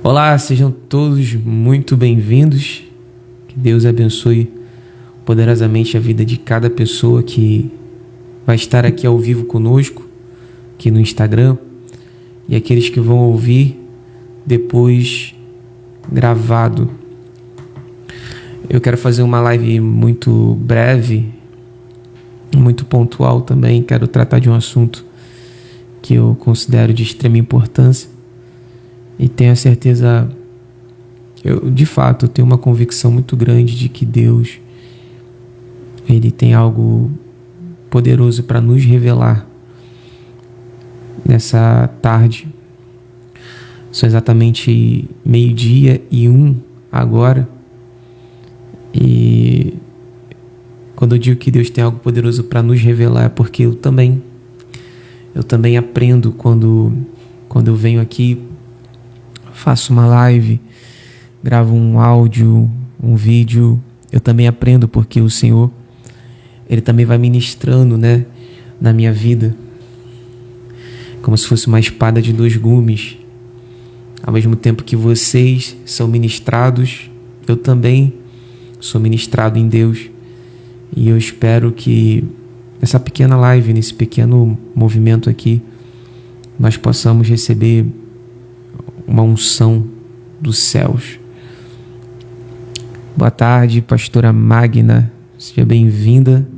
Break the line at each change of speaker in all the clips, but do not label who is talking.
Olá, sejam todos muito bem-vindos. Que Deus abençoe poderosamente a vida de cada pessoa que vai estar aqui ao vivo conosco, aqui no Instagram, e aqueles que vão ouvir depois gravado. Eu quero fazer uma live muito breve, muito pontual também. Quero tratar de um assunto que eu considero de extrema importância e tenho a certeza, de fato, eu tenho uma convicção muito grande de que Deus, Ele tem algo poderoso para nos revelar nessa tarde. São exatamente 12:01 agora. E quando eu digo que Deus tem algo poderoso para nos revelar, é porque eu também aprendo quando eu venho aqui, faço uma live, gravo um áudio, um vídeo. Eu também aprendo porque o Senhor, Ele também vai ministrando, na minha vida, como se fosse uma espada de dois gumes. Ao mesmo tempo que vocês são ministrados, eu também sou ministrado em Deus. E eu espero que nessa pequena live, nesse pequeno movimento aqui, nós possamos receber uma unção dos céus. Boa tarde, pastora Magna. Seja bem-vinda.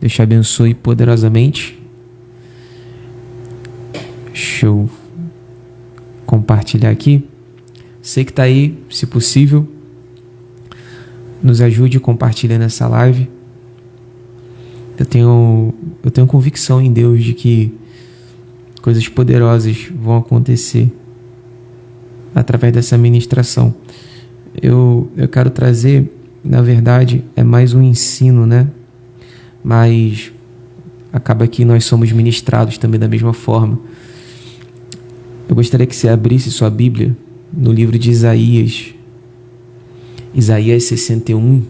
Deus te abençoe poderosamente. Deixa eu compartilhar aqui. Você que está aí, se possível, nos ajude compartilhando essa live. Eu tenho convicção em Deus de que coisas poderosas vão acontecer através dessa ministração. Eu quero trazer, na verdade, é mais um ensino, mas acaba que nós somos ministrados também da mesma forma. Eu gostaria que você abrisse sua Bíblia no livro de Isaías 61.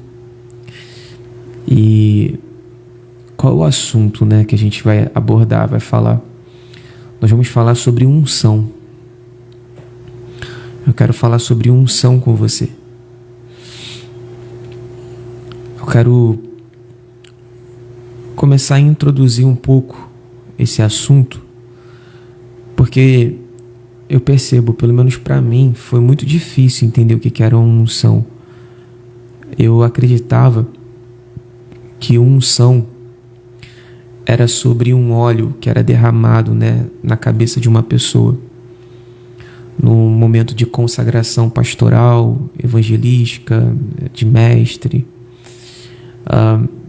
E qual é o assunto, que a gente vai abordar, vai falar? Nós vamos falar sobre unção. Eu quero falar sobre unção com você. Eu quero começar a introduzir um pouco esse assunto, porque eu percebo, pelo menos para mim, foi muito difícil entender o que era uma unção. Eu acreditava que unção era sobre um óleo que era derramado, na cabeça de uma pessoa, num momento de consagração pastoral, evangelística, de mestre.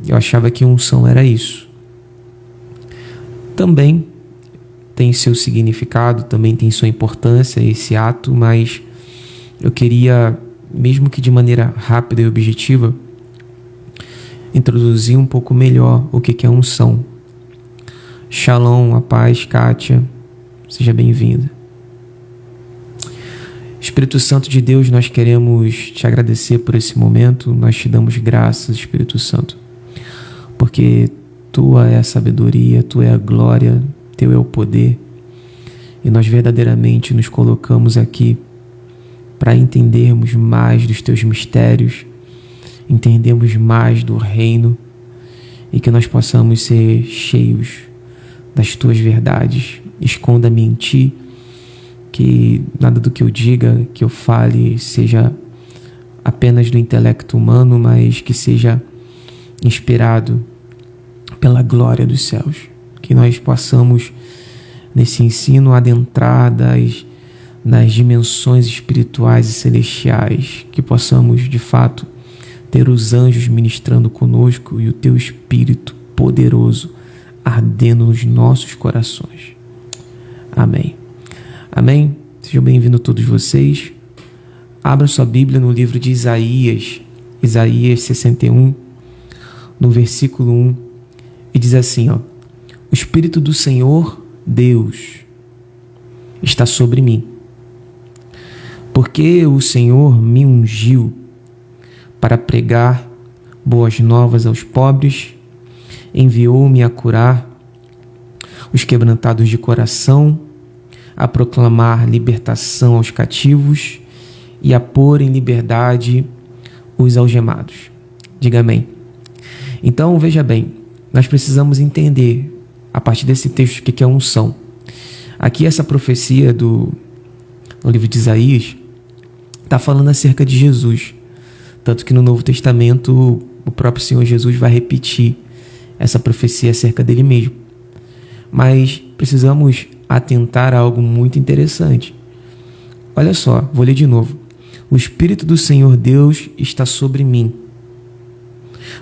Eu achava que unção era isso. Também tem seu significado, também tem sua importância esse ato, mas eu queria, mesmo que de maneira rápida e objetiva, introduzir um pouco melhor o que é unção. Shalom, a paz, Kátia, seja bem-vinda. Espírito Santo de Deus, nós queremos te agradecer por esse momento. Nós te damos graças, Espírito Santo, porque Tua é a sabedoria, Tua é a glória, Teu é o poder, e nós verdadeiramente nos colocamos aqui para entendermos mais dos Teus mistérios, entendermos mais do reino, e que nós possamos ser cheios das Tuas verdades. Esconda-me em Ti, que nada do que eu diga, que eu fale, seja apenas do intelecto humano, mas que seja inspirado pela glória dos céus. Que nós possamos, nesse ensino, adentrar nas dimensões espirituais e celestiais, que possamos, de fato, ter os anjos ministrando conosco e o Teu Espírito poderoso ardendo nos nossos corações. Amém. Amém? Sejam bem-vindos todos vocês. Abra sua Bíblia no livro de Isaías 61, no versículo 1, e diz assim, O Espírito do Senhor, Deus, está sobre mim, porque o Senhor me ungiu para pregar boas novas aos pobres, enviou-me a curar os quebrantados de coração, a proclamar libertação aos cativos e a pôr em liberdade os algemados. Diga amém. Então, veja bem, nós precisamos entender, a partir desse texto, o que é unção. Aqui essa profecia no livro de Isaías está falando acerca de Jesus. Tanto que no Novo Testamento o próprio Senhor Jesus vai repetir essa profecia acerca dele mesmo. Mas precisamos atentar a algo muito interessante. Olha só, vou ler de novo. O Espírito do Senhor Deus está sobre mim,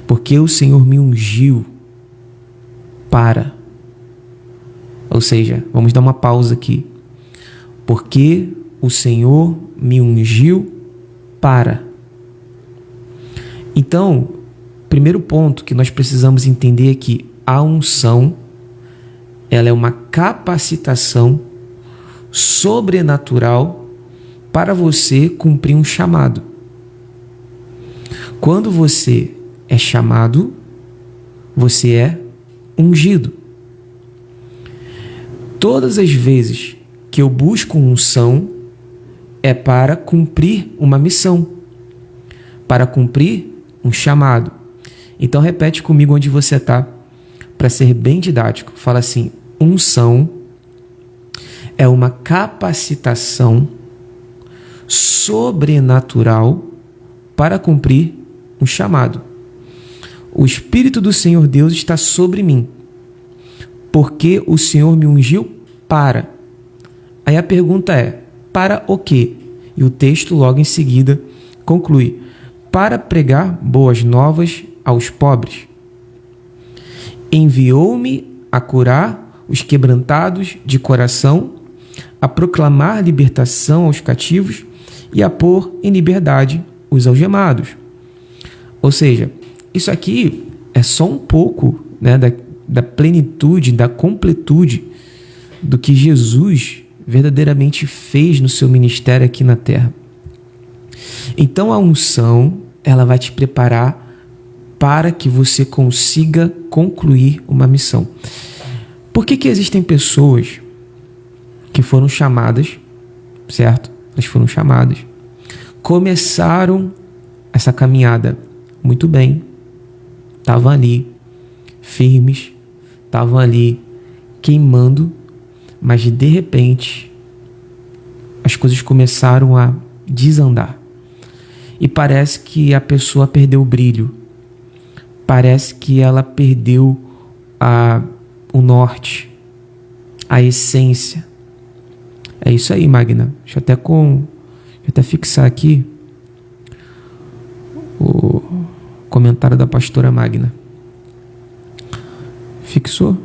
porque o Senhor me ungiu para. Ou seja, vamos dar uma pausa aqui. Porque o Senhor me ungiu para. Então, primeiro ponto que nós precisamos entender é que a unção, ela é uma capacitação sobrenatural para você cumprir um chamado. Quando você é chamado, você é ungido. Todas as vezes que eu busco unção é para cumprir uma missão, para cumprir um chamado. Então repete comigo onde você está, para ser bem didático. Fala assim: unção é uma capacitação sobrenatural para cumprir um chamado. O Espírito do Senhor Deus está sobre mim, porque o Senhor me ungiu para. Aí a pergunta é: para o quê? E o texto logo em seguida conclui: para pregar boas novas aos pobres. Enviou-me a curar os quebrantados de coração, a proclamar libertação aos cativos e a pôr em liberdade os algemados. Ou seja, isso aqui é só um pouco, né, da plenitude, da completude do que Jesus verdadeiramente fez no seu ministério aqui na terra. Então a unção, ela vai te preparar para que você consiga concluir uma missão. Por que existem pessoas que foram chamadas, certo? Elas foram chamadas, começaram essa caminhada muito bem, estavam ali firmes, estavam ali queimando, mas de repente as coisas começaram a desandar. E parece que a pessoa perdeu o brilho. Parece que ela perdeu o norte, a essência. É isso aí, Magna. Deixa eu até fixar aqui o comentário da pastora Magna. Fixou?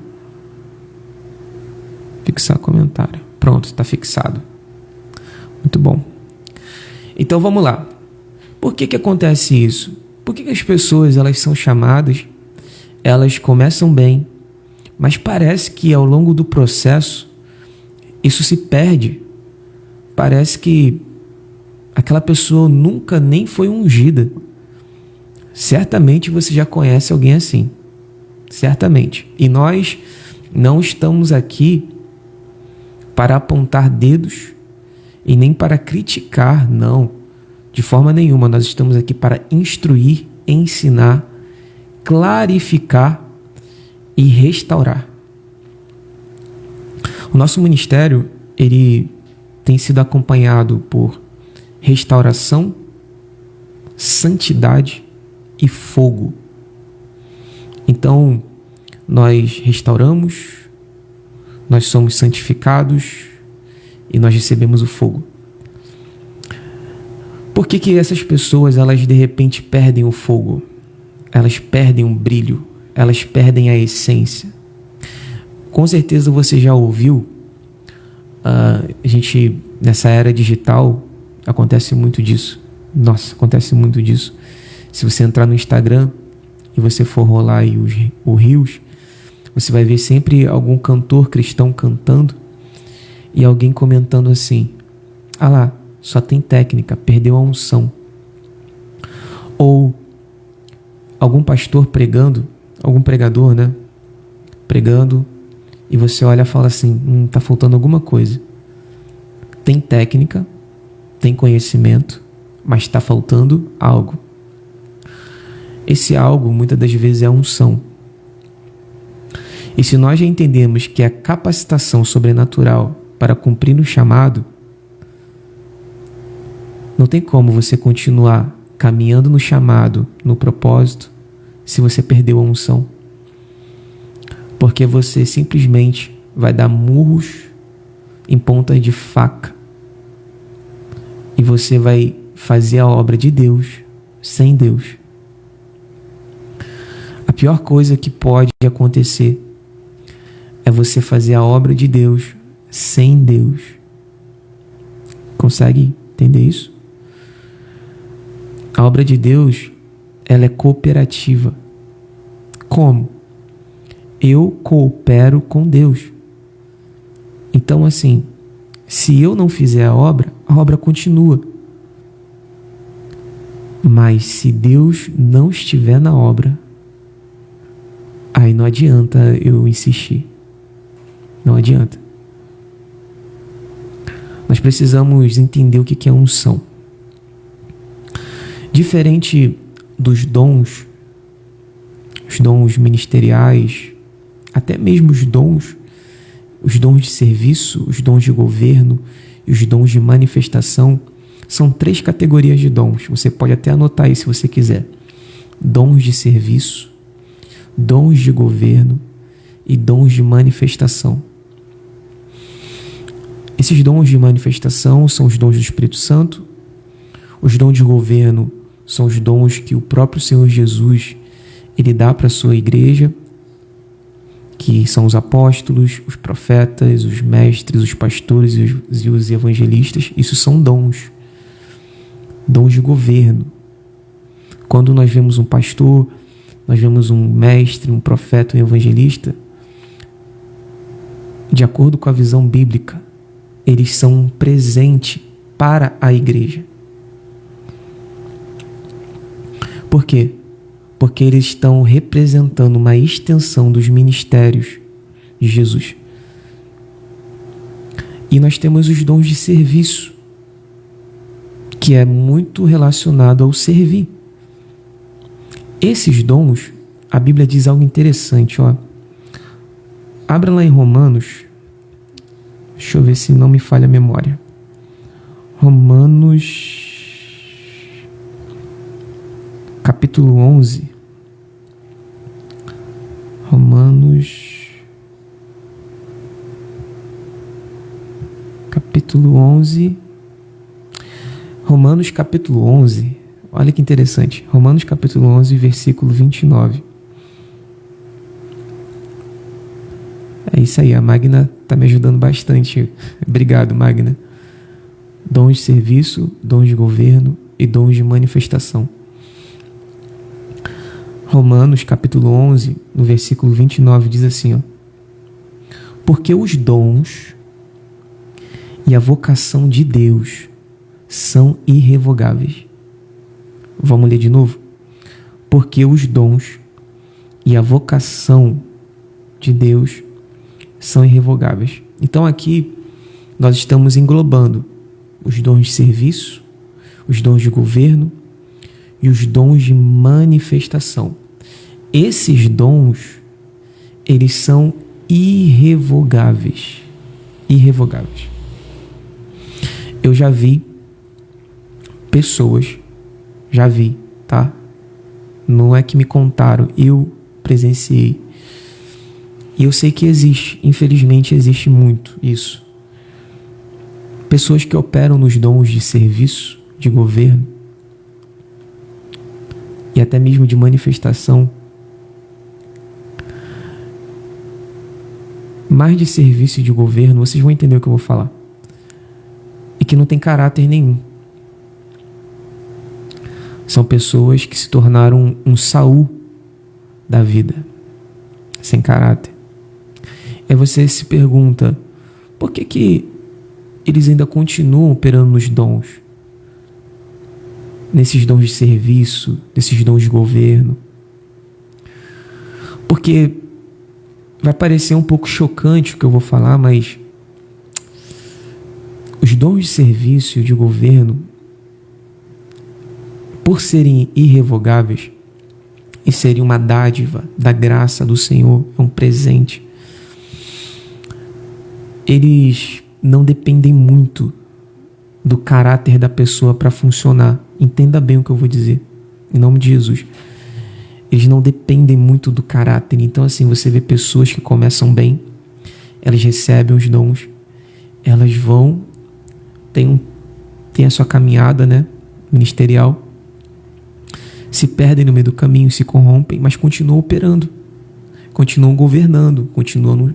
Fixar comentário. Pronto, está fixado. Muito bom. Então vamos lá. Por que acontece isso? Por que as pessoas, elas são chamadas, elas começam bem, mas parece que ao longo do processo isso se perde. Parece que aquela pessoa nunca nem foi ungida. Certamente você já conhece alguém assim. Certamente. E nós não estamos aqui para apontar dedos e nem para criticar, não. De forma nenhuma. Nós estamos aqui para instruir, ensinar, clarificar e restaurar. O nosso ministério, ele tem sido acompanhado por restauração, santidade e fogo. Então, nós restauramos, nós somos santificados e nós recebemos o fogo. Por que essas pessoas, elas de repente perdem o fogo? Elas perdem o brilho, elas perdem a essência. Com certeza você já ouviu, a gente, nessa era digital, acontece muito disso. Nossa, acontece muito disso. Se você entrar no Instagram e você for rolar aí os reels, você vai ver sempre algum cantor cristão cantando e alguém comentando assim: ah lá, só tem técnica, perdeu a unção. Ou algum pastor pregando, algum pregador, né? Pregando, e você olha e fala assim: tá faltando alguma coisa. Tem técnica, tem conhecimento, mas está faltando algo. Esse algo, muitas das vezes, é a unção. E se nós já entendemos que a capacitação sobrenatural para cumprir o chamado, não tem como você continuar caminhando no chamado, no propósito, se você perdeu a unção. Porque você simplesmente vai dar murros em pontas de faca. E você vai fazer a obra de Deus sem Deus. A pior coisa que pode acontecer é você fazer a obra de Deus sem Deus. Consegue entender isso? A obra de Deus, ela é cooperativa. Como? Eu coopero com Deus. Então, assim, se eu não fizer a obra continua. Mas se Deus não estiver na obra, aí não adianta eu insistir. Não adianta. Nós precisamos entender o que é unção. Diferente dos dons, os dons ministeriais, até mesmo os dons de serviço, os dons de governo e os dons de manifestação, são 3 categorias de dons. Você pode até anotar aí se você quiser. Dons de serviço, dons de governo e dons de manifestação. Esses dons de manifestação são os dons do Espírito Santo. Os dons de governo são os dons que o próprio Senhor Jesus ele dá para a sua igreja, que são os apóstolos, os profetas, os mestres, os pastores e os evangelistas. Isso são dons. Dons de governo. Quando nós vemos um pastor, nós vemos um mestre, um profeta, um evangelista, de acordo com a visão bíblica, eles são um presente para a igreja. Por quê? Porque eles estão representando uma extensão dos ministérios de Jesus. E nós temos os dons de serviço, que é muito relacionado ao servir. Esses dons, a Bíblia diz algo interessante, ó. Abra lá em Romanos, deixa eu ver se não me falha a memória. Romanos, capítulo 11. Romanos, capítulo 11. Romanos, capítulo 11. Olha que interessante. Romanos, capítulo 11, versículo 29. É isso aí, a Magna está me ajudando bastante. Obrigado, Magna. Dons de serviço, dons de governo e dons de manifestação. Romanos, capítulo 11, no versículo 29, diz assim, ó: porque os dons e a vocação de Deus são irrevogáveis. Vamos ler de novo? Porque os dons e a vocação de Deus são irrevogáveis. Então aqui nós estamos englobando os dons de serviço, os dons de governo e os dons de manifestação. Esses dons, eles são irrevogáveis. Irrevogáveis. Eu já vi pessoas, tá? Não é que me contaram, eu presenciei. E eu sei que existe, infelizmente existe muito isso. Pessoas que operam nos dons de serviço, de governo e até mesmo de manifestação, mais de serviço e de governo, vocês vão entender o que eu vou falar, e que não tem caráter nenhum. São pessoas que se tornaram um Saul da vida, sem caráter. Aí você se pergunta, por que eles ainda continuam operando nos dons? Nesses dons de serviço, nesses dons de governo? Porque vai parecer um pouco chocante o que eu vou falar, mas Os dons de serviço e de governo, por serem irrevogáveis e serem uma dádiva da graça do Senhor, é um presente, eles não dependem muito do caráter da pessoa para funcionar. Entenda bem o que eu vou dizer, em nome de Jesus. Eles não dependem muito do caráter. Então, assim, você vê pessoas que começam bem, elas recebem os dons, elas vão, tem a sua caminhada, né, ministerial, se perdem no meio do caminho, se corrompem, mas continuam operando, continuam governando, continuam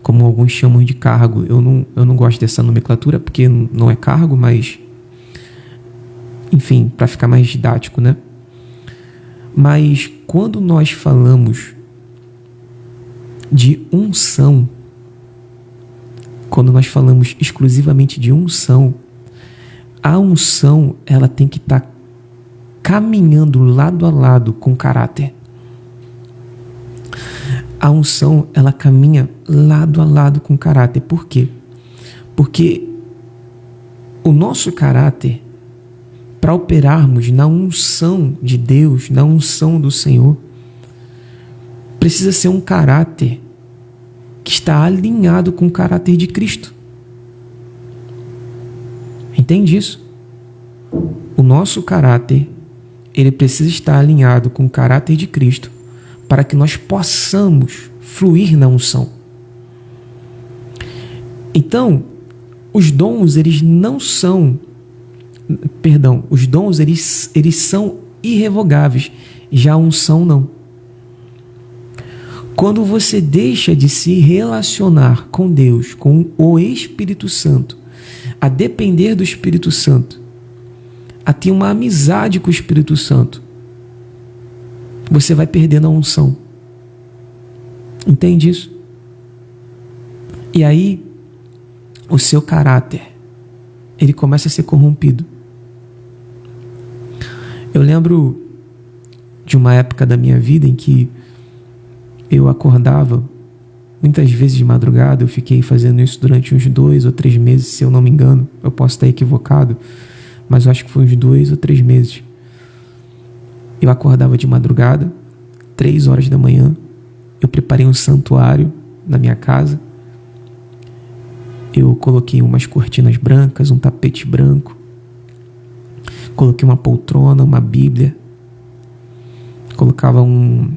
como alguns chamam de cargo. Eu não gosto dessa nomenclatura porque não é cargo, mas enfim, para ficar mais didático, né? Mas quando nós falamos de unção, quando nós falamos exclusivamente de unção, a unção ela tem que estar caminhando lado a lado com caráter. A unção ela caminha lado a lado com caráter. Por quê? Porque o nosso caráter, para operarmos na unção de Deus, na unção do Senhor, precisa ser um caráter que está alinhado com o caráter de Cristo. Entende isso? O nosso caráter, ele precisa estar alinhado com o caráter de Cristo para que nós possamos fluir na unção. Então, os dons, eles não são... os dons, eles são irrevogáveis, já a unção não. Quando você deixa de se relacionar com Deus, com o Espírito Santo, a depender do Espírito Santo, a ter uma amizade com o Espírito Santo, você vai perdendo a unção. Entende isso? E aí, o seu caráter, ele começa a ser corrompido. Eu lembro de uma época da minha vida em que eu acordava muitas vezes de madrugada. Eu fiquei fazendo isso durante uns 2 ou 3 meses, se eu não me engano. Eu posso estar equivocado, mas eu acho que foi uns 2 ou 3 meses. Eu acordava de madrugada, 3 horas da manhã. Eu preparei um santuário na minha casa. Eu coloquei umas cortinas brancas, um tapete branco. Coloquei uma poltrona, uma Bíblia. Colocava um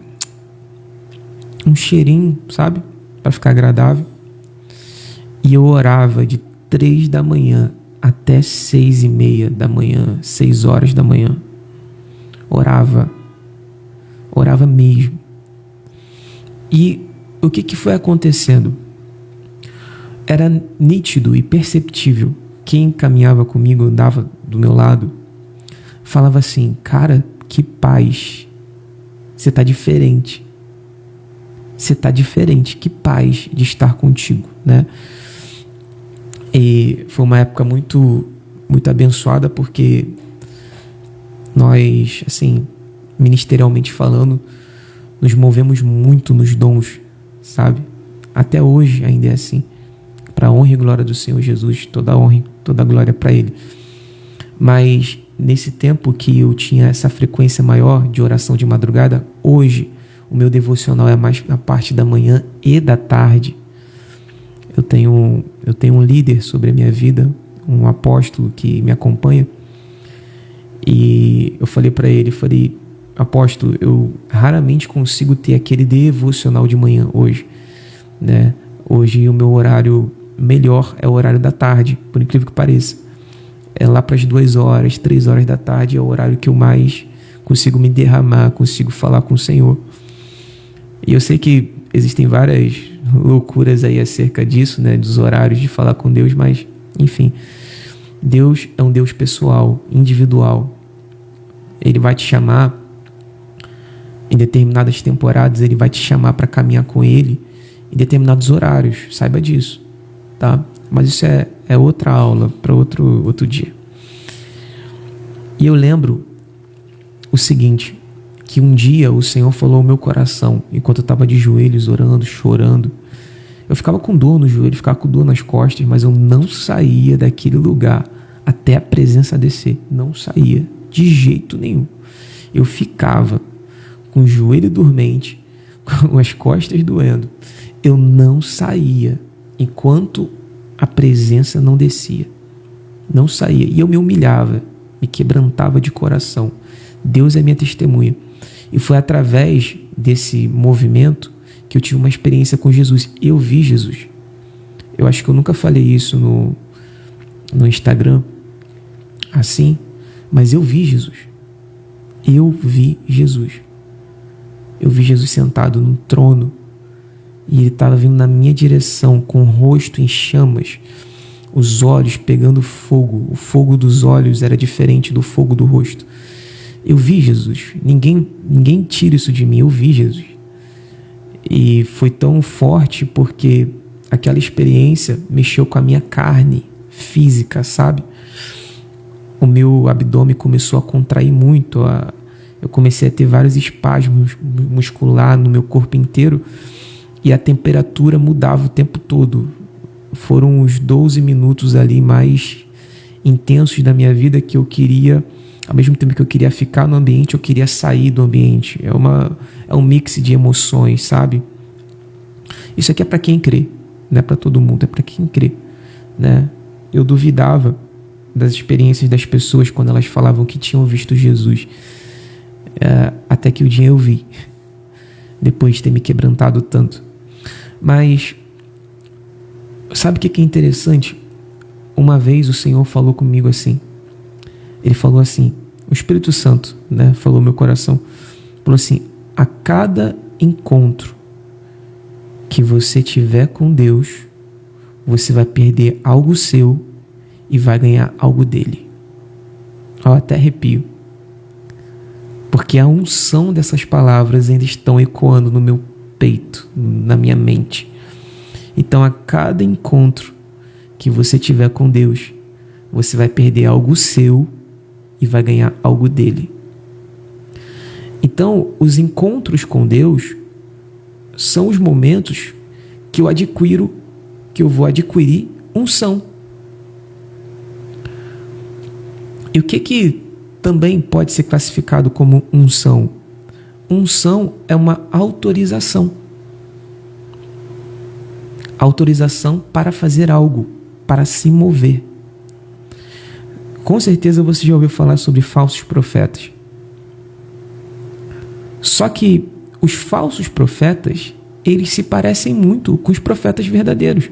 cheirinho, sabe? Para ficar agradável. E eu orava de 3 da manhã até 6:30 da manhã, 6 horas da manhã. Orava mesmo. E o que foi acontecendo? Era nítido e perceptível. Quem caminhava comigo, andava do meu lado, falava assim: cara, que paz. Você está diferente. Você está diferente. Que paz de estar contigo, né? E foi uma época muito, muito abençoada, porque nós, assim, ministerialmente falando, nos movemos muito nos dons, sabe? Até hoje ainda é assim. Para a honra e glória do Senhor Jesus, toda a honra e toda a glória para Ele. Mas nesse tempo que eu tinha essa frequência maior de oração de madrugada, hoje o meu devocional é mais na parte da manhã e da tarde. Eu tenho um líder sobre a minha vida, um apóstolo que me acompanha, e eu falei para ele, apóstolo, eu raramente consigo ter aquele devocional de manhã hoje, né? Hoje o meu horário melhor é o horário da tarde, por incrível que pareça. É lá para as 2 horas, 3 horas da tarde, é o horário que eu mais consigo me derramar, consigo falar com o Senhor. E eu sei que existem várias loucuras aí acerca disso, né, dos horários de falar com Deus, mas, enfim, Deus é um Deus pessoal, individual. Ele vai te chamar em determinadas temporadas, ele vai te chamar para caminhar com ele em determinados horários, saiba disso, tá? Mas isso é outra aula para outro dia. E eu lembro o seguinte, que um dia o Senhor falou ao meu coração, enquanto eu estava de joelhos orando, chorando, Eu ficava com dor no joelho, ficava com dor nas costas, mas eu não saía daquele lugar até a presença descer. Não saía de jeito nenhum. Eu ficava com o joelho dormente, com as costas doendo. Eu não saía enquanto a presença não descia. Não saía. E eu me humilhava, me quebrantava de coração. Deus é minha testemunha. E foi através desse movimento que eu tive uma experiência com Jesus. Eu vi Jesus. Eu acho que eu nunca falei isso no Instagram, assim, mas eu vi Jesus. Eu vi Jesus. Eu vi Jesus sentado num trono e ele estava vindo na minha direção com o rosto em chamas, os olhos pegando fogo. O fogo dos olhos era diferente do fogo do rosto. Eu vi Jesus. Ninguém tira isso de mim. Eu vi Jesus. E foi tão forte porque aquela experiência mexeu com a minha carne física, sabe? O meu abdômen começou a contrair muito. Eu comecei a ter vários espasmos musculares no meu corpo inteiro e a temperatura mudava o tempo todo. Foram os 12 minutos ali mais intensos da minha vida que eu queria, ao mesmo tempo que eu queria ficar no ambiente, eu queria sair do ambiente. É um mix de emoções, sabe? Isso aqui é para quem crê, não é para todo mundo, é para quem crê, né? Eu duvidava das experiências das pessoas quando elas falavam que tinham visto Jesus, até que o dia eu vi, depois de ter me quebrantado tanto. Mas sabe o que é interessante? Uma vez o Senhor falou comigo assim. Ele falou assim, o Espírito Santo, né, falou no meu coração, falou assim: a cada encontro que você tiver com Deus, você vai perder algo seu e vai ganhar algo dele. Eu até arrepio, porque a unção dessas palavras ainda estão ecoando no meu peito, na minha mente. Então, a cada encontro que você tiver com Deus, você vai perder algo seu e vai ganhar algo dele. Então, os encontros com Deus são os momentos que eu vou adquirir unção. E o que também pode ser classificado como unção? Unção é uma autorização. Autorização para fazer algo, para se mover. Com certeza você já ouviu falar sobre falsos profetas. Só que os falsos profetas, eles se parecem muito com os profetas verdadeiros.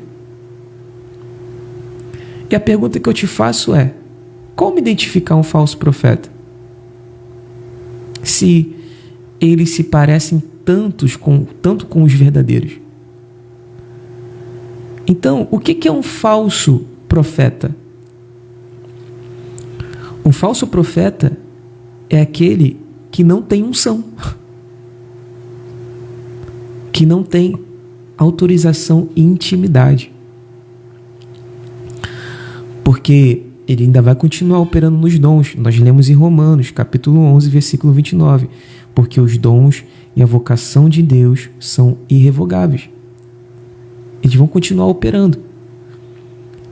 E a pergunta que eu te faço é: como identificar um falso profeta? Se eles se parecem tanto com os verdadeiros. Então, o que é um falso profeta? Um falso profeta é aquele que não tem unção, que não tem autorização e intimidade. Porque ele ainda vai continuar operando nos dons. Nós lemos em Romanos, capítulo 11, versículo 29. Porque os dons e a vocação de Deus são irrevogáveis. Eles vão continuar operando.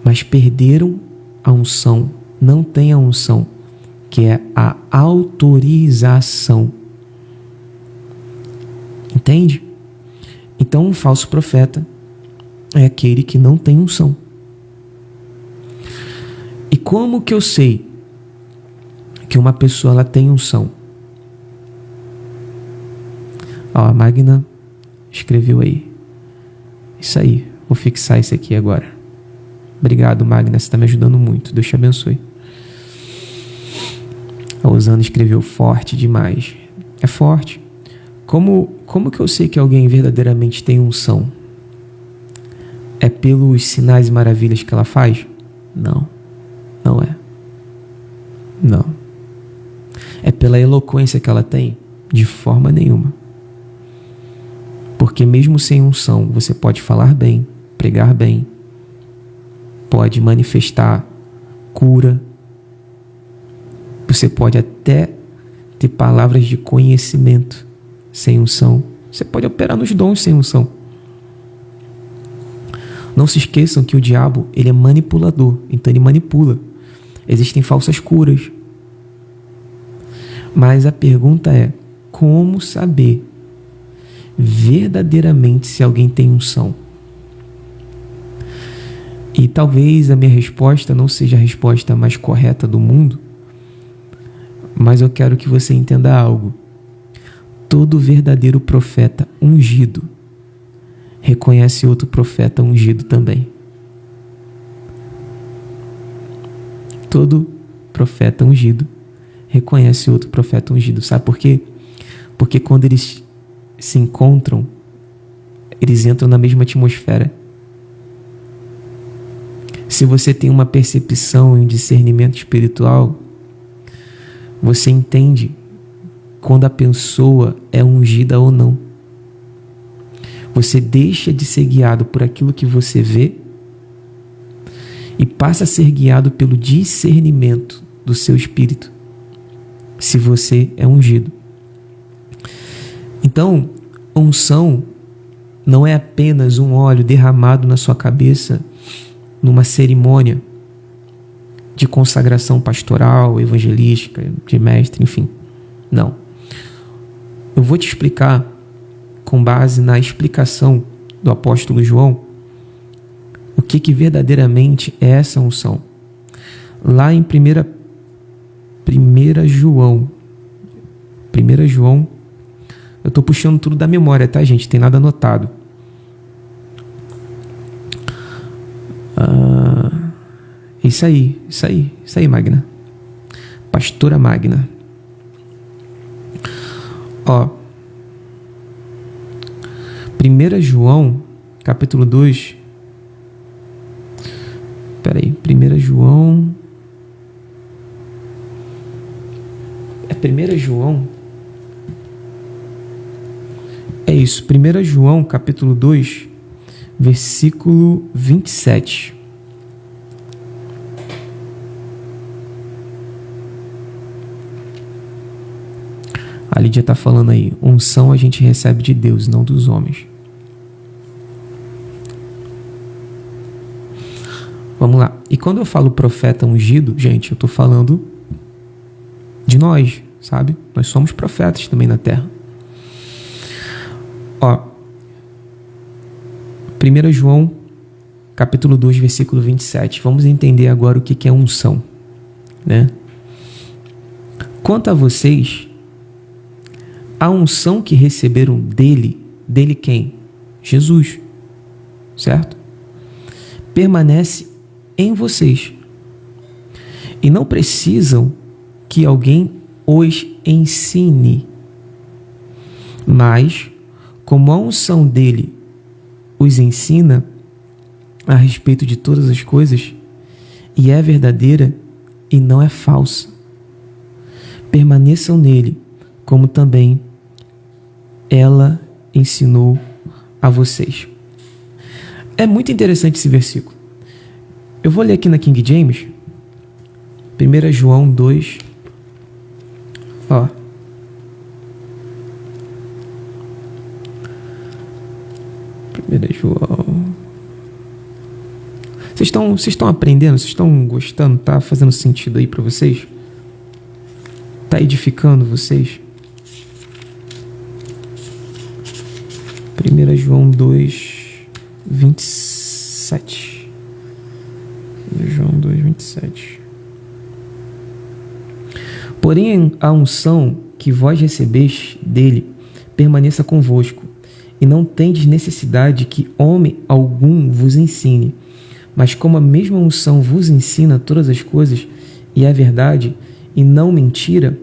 Mas perderam a unção. Não tem a unção, que é a autorização. Entende? Então, um falso profeta é aquele que não tem unção. E como que eu sei que uma pessoa ela tem unção? Ó, a Magna escreveu aí. Isso aí, vou fixar isso aqui agora. Obrigado, Magna, você está me ajudando muito. Deus te abençoe. A Osana escreveu forte demais. É forte. Como que eu sei que alguém verdadeiramente tem unção? É pelos sinais e maravilhas que ela faz? Não. Não é. Não. É pela eloquência que ela tem? De forma nenhuma. Porque mesmo sem unção, você pode falar bem, pregar bem, pode manifestar cura, você pode até ter palavras de conhecimento sem unção. Você pode operar nos dons sem unção. Não se esqueçam que o diabo, ele é manipulador, então ele manipula. Existem falsas curas. Mas a pergunta é, como saber verdadeiramente se alguém tem unção? E talvez a minha resposta não seja a resposta mais correta do mundo, mas eu quero que você entenda algo. Todo verdadeiro profeta ungido reconhece outro profeta ungido também. Todo profeta ungido reconhece outro profeta ungido. Sabe por quê? Porque quando eles se encontram, eles entram na mesma atmosfera. Se você tem uma percepção e um discernimento espiritual, você entende quando a pessoa é ungida ou não. Você deixa de ser guiado por aquilo que você vê e passa a ser guiado pelo discernimento do seu espírito, se você é ungido. Então, unção não é apenas um óleo derramado na sua cabeça numa cerimônia de consagração pastoral, evangelística, de mestre, enfim. Não. Eu vou te explicar, com base na explicação do apóstolo João, o que verdadeiramente é essa unção. Lá em 1 João, eu estou puxando tudo da memória, tá, gente? Tem nada anotado. Isso aí, Magna. Pastora Magna. Ó, 1 João, capítulo 2. Peraí, 1 João. É 1 João? É isso, 1 João, capítulo 2, versículo 27. A Lídia está falando aí, unção a gente recebe de Deus, não dos homens. Vamos lá. E quando eu falo profeta ungido, gente, eu estou falando de nós, sabe? Nós somos profetas também na terra. Ó, 1 João, capítulo 2, versículo 27. Vamos entender agora o que é unção, né? Quanto a vocês, a unção que receberam dele quem? Jesus, certo? Permanece em vocês. E não precisam que alguém os ensine. Mas, como a unção dele os ensina a respeito de todas as coisas, e é verdadeira e não é falsa, permaneçam nele, como também ela ensinou a vocês. É muito interessante esse versículo. Eu vou ler aqui na King James, 1 João 2, ó. João. Vocês estão aprendendo? Vocês estão gostando? Tá fazendo sentido aí para vocês? Tá edificando vocês? 1 João 2, 27. 1 João 2, 27. Porém, a unção que vós recebeste dele permaneça convosco, e não tendes necessidade que homem algum vos ensine, mas como a mesma unção vos ensina todas as coisas, e é verdade, e não mentira,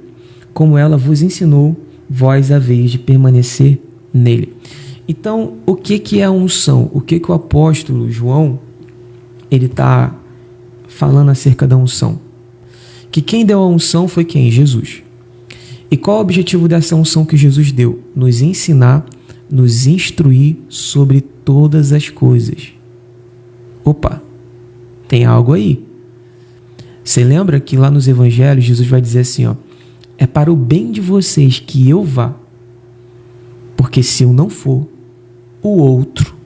como ela vos ensinou, vós haveis de permanecer nele. Então, o que é a unção? O que o apóstolo João ele está falando acerca da unção? Que quem deu a unção foi quem? Jesus. E qual o objetivo dessa unção que Jesus deu? Nos ensinar, nos instruir sobre todas as coisas. Opa, tem algo aí. Você lembra que lá nos evangelhos Jesus vai dizer assim, ó, é para o bem de vocês que eu vá, porque se eu não for, o outro,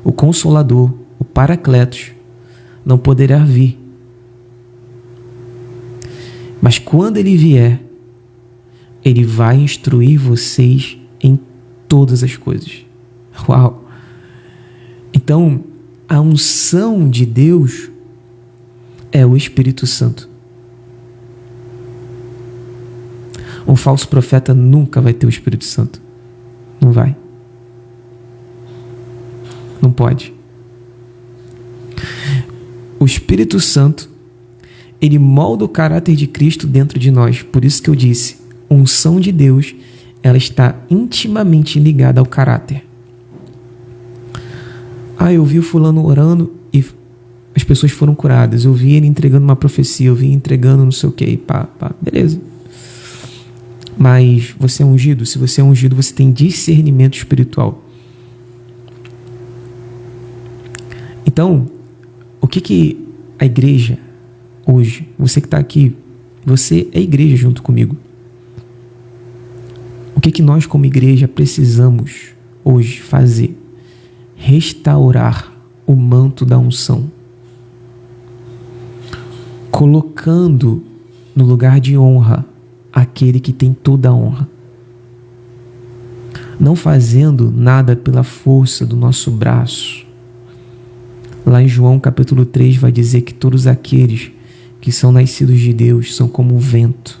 o Consolador, Paracletos não poderá vir. Mas quando ele vier, ele vai instruir vocês em todas as coisas. Uau! Então, a unção de Deus é o Espírito Santo. Um falso profeta nunca vai ter o Espírito Santo. Não vai. Não pode. O Espírito Santo, ele molda o caráter de Cristo dentro de nós. Por isso que eu disse, a unção de Deus, ela está intimamente ligada ao caráter. Eu vi o fulano orando e as pessoas foram curadas. Eu vi ele entregando uma profecia, eu vi ele entregando não sei o que. Beleza. Mas você é ungido? Se você é ungido, você tem discernimento espiritual. Então, o que a igreja hoje, você que está aqui, você é igreja junto comigo. O que nós como igreja precisamos hoje fazer? Restaurar o manto da unção. Colocando no lugar de honra aquele que tem toda a honra. Não fazendo nada pela força do nosso braço. Lá em João capítulo 3 vai dizer que todos aqueles que são nascidos de Deus são como o vento.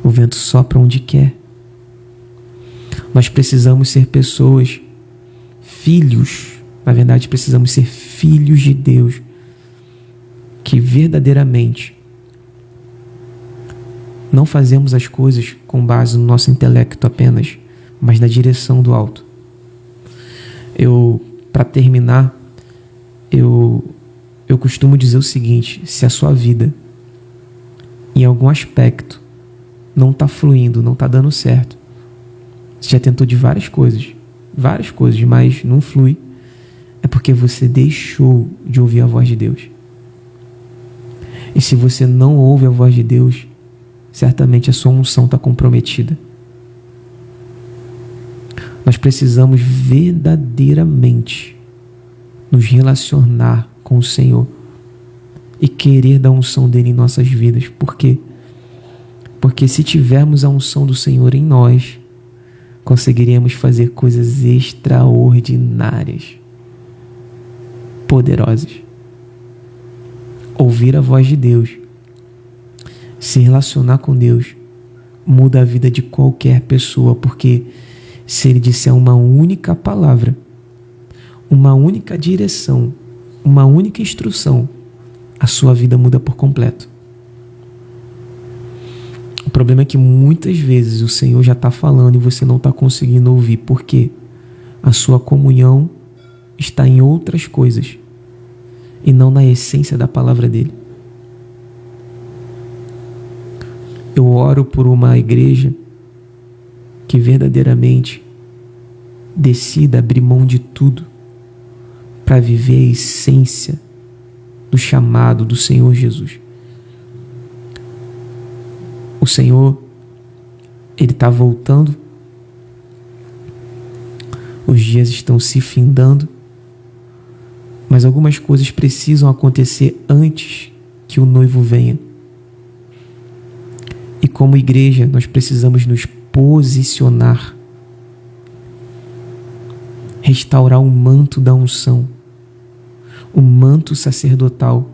O vento sopra onde quer. Nós precisamos ser pessoas, filhos, na verdade precisamos ser filhos de Deus, que verdadeiramente não fazemos as coisas com base no nosso intelecto apenas, mas na direção do alto. Para terminar, eu costumo dizer o seguinte: se a sua vida, em algum aspecto, não está fluindo, não está dando certo, você já tentou de várias coisas, mas não flui, é porque você deixou de ouvir a voz de Deus. E se você não ouve a voz de Deus, certamente a sua unção está comprometida. Nós precisamos verdadeiramente nos relacionar com o Senhor e querer da unção dele em nossas vidas. Por quê? Porque se tivermos a unção do Senhor em nós, conseguiremos fazer coisas extraordinárias, poderosas. Ouvir a voz de Deus, se relacionar com Deus, muda a vida de qualquer pessoa, porque se ele disser uma única palavra, uma única direção, uma única instrução, a sua vida muda por completo. O problema é que muitas vezes o Senhor já está falando e você não está conseguindo ouvir. Por quê? A sua comunhão está em outras coisas e não na essência da palavra dele. Eu oro por uma igreja que verdadeiramente decida abrir mão de tudo para viver a essência do chamado do Senhor Jesus. O Senhor, ele está voltando, os dias estão se findando, mas algumas coisas precisam acontecer antes que o noivo venha. E como igreja, nós precisamos nos posicionar, restaurar o manto da unção, o manto sacerdotal,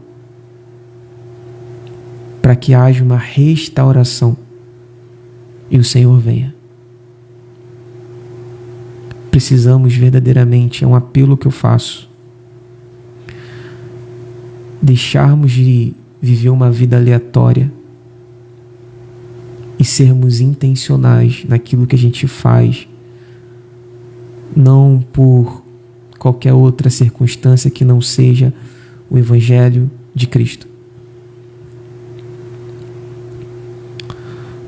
para que haja uma restauração e o Senhor venha. Precisamos verdadeiramente, é um apelo que eu faço, deixarmos de viver uma vida aleatória e sermos intencionais naquilo que a gente faz, não por qualquer outra circunstância que não seja o Evangelho de Cristo.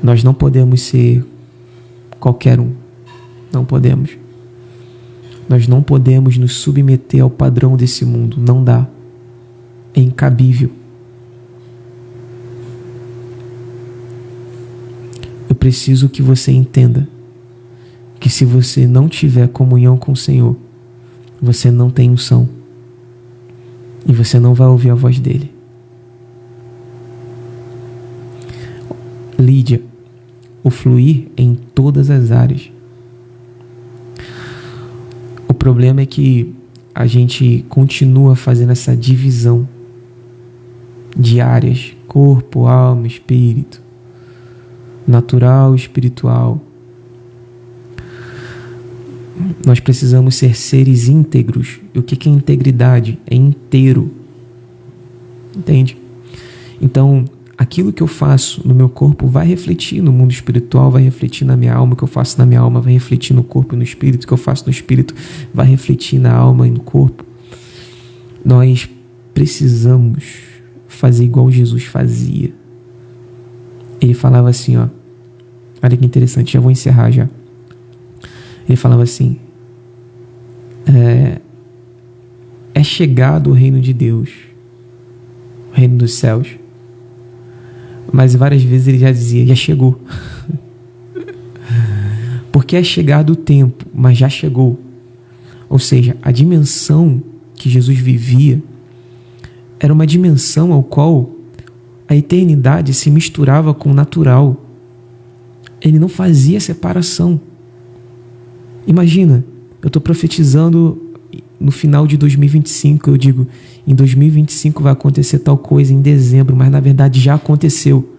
Nós não podemos ser qualquer um. Não podemos. Nós não podemos nos submeter ao padrão desse mundo. Não dá. É incabível. Eu preciso que você entenda que se você não tiver comunhão com o Senhor, você não tem unção. E você não vai ouvir a voz dele. Lídia, o fluir em todas as áreas. O problema é que a gente continua fazendo essa divisão de áreas: corpo, alma, espírito, natural, espiritual. Nós precisamos ser seres íntegros. E o que é integridade? É inteiro. Entende? Então, aquilo que eu faço no meu corpo vai refletir no mundo espiritual, vai refletir na minha alma. O que eu faço na minha alma vai refletir no corpo e no espírito. O que eu faço no espírito vai refletir na alma e no corpo. Nós precisamos fazer igual Jesus fazia. Ele falava assim, ó. Olha que interessante, já vou encerrar já. Ele falava assim: é chegado o reino de Deus, o reino dos céus. Mas várias vezes ele já dizia: já chegou. Porque é chegado o tempo, mas já chegou. Ou seja, a dimensão que Jesus vivia era uma dimensão ao qual a eternidade se misturava com o natural. Ele não fazia separação. Imagina, eu estou profetizando no final de 2025, eu digo, em 2025 vai acontecer tal coisa em dezembro, mas na verdade já aconteceu.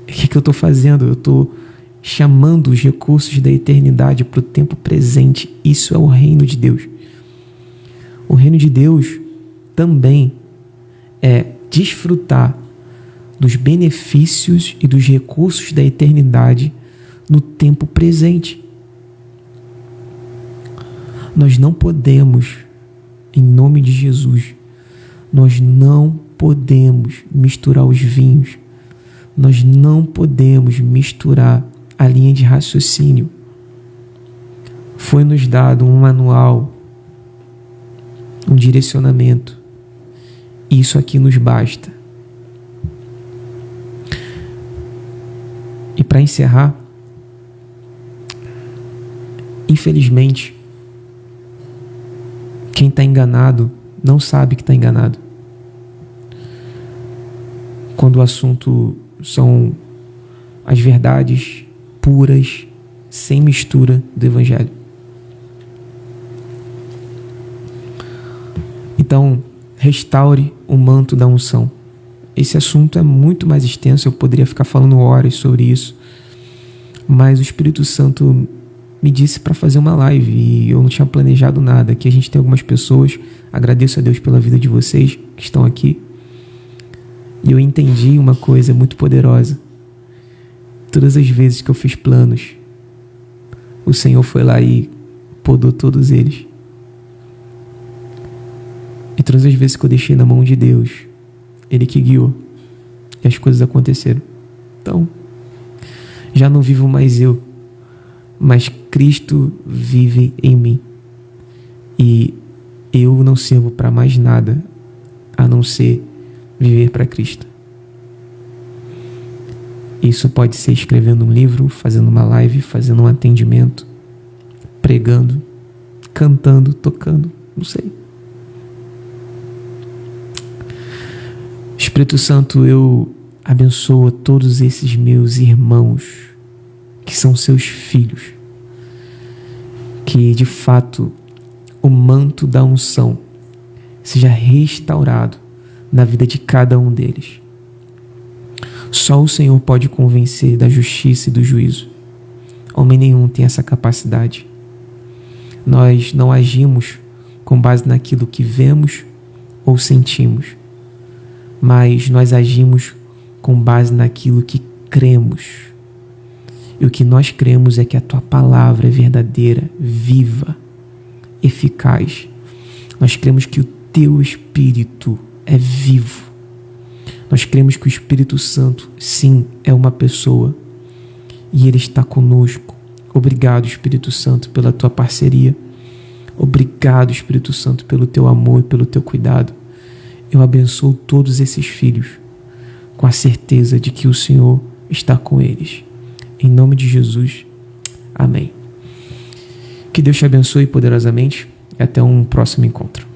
O que eu estou fazendo? Eu estou chamando os recursos da eternidade para o tempo presente. Isso é o reino de Deus. O reino de Deus também é desfrutar dos benefícios e dos recursos da eternidade no tempo presente. Nós não podemos, em nome de Jesus, nós não podemos misturar os vinhos. Nós não podemos misturar a linha de raciocínio. Foi nos dado um manual, um direcionamento. Isso aqui nos basta. E para encerrar, infelizmente, quem está enganado não sabe que está enganado. Quando o assunto são as verdades puras, sem mistura do Evangelho. Então, restaure o manto da unção. Esse assunto é muito mais extenso, eu poderia ficar falando horas sobre isso, mas o Espírito Santo me disse para fazer uma live e eu não tinha planejado nada. Aqui a gente tem algumas pessoas, agradeço a Deus pela vida de vocês que estão aqui, e eu entendi uma coisa muito poderosa. Todas as vezes que eu fiz planos, o Senhor foi lá e podou todos eles. E todas as vezes que eu deixei na mão de Deus, Ele que guiou, e as coisas aconteceram. Então, já não vivo mais eu, mas Cristo vive em mim. E eu não sirvo para mais nada a não ser viver para Cristo. Isso pode ser escrevendo um livro, fazendo uma live, fazendo um atendimento, pregando, cantando, tocando, não sei. Espírito Santo, eu abençoo todos esses meus irmãos que são seus filhos, que de fato o manto da unção seja restaurado na vida de cada um deles. Só o Senhor pode convencer da justiça e do juízo. Homem nenhum tem essa capacidade. Nós não agimos com base naquilo que vemos ou sentimos, mas nós agimos com base naquilo que cremos. E o que nós cremos é que a Tua palavra é verdadeira, viva, eficaz. Nós cremos que o Teu Espírito é vivo. Nós cremos que o Espírito Santo, sim, é uma pessoa e Ele está conosco. Obrigado, Espírito Santo, pela Tua parceria. Obrigado, Espírito Santo, pelo Teu amor e pelo Teu cuidado. Eu abençoo todos esses filhos com a certeza de que o Senhor está com eles. Em nome de Jesus. Amém. Que Deus te abençoe poderosamente. e até um próximo encontro.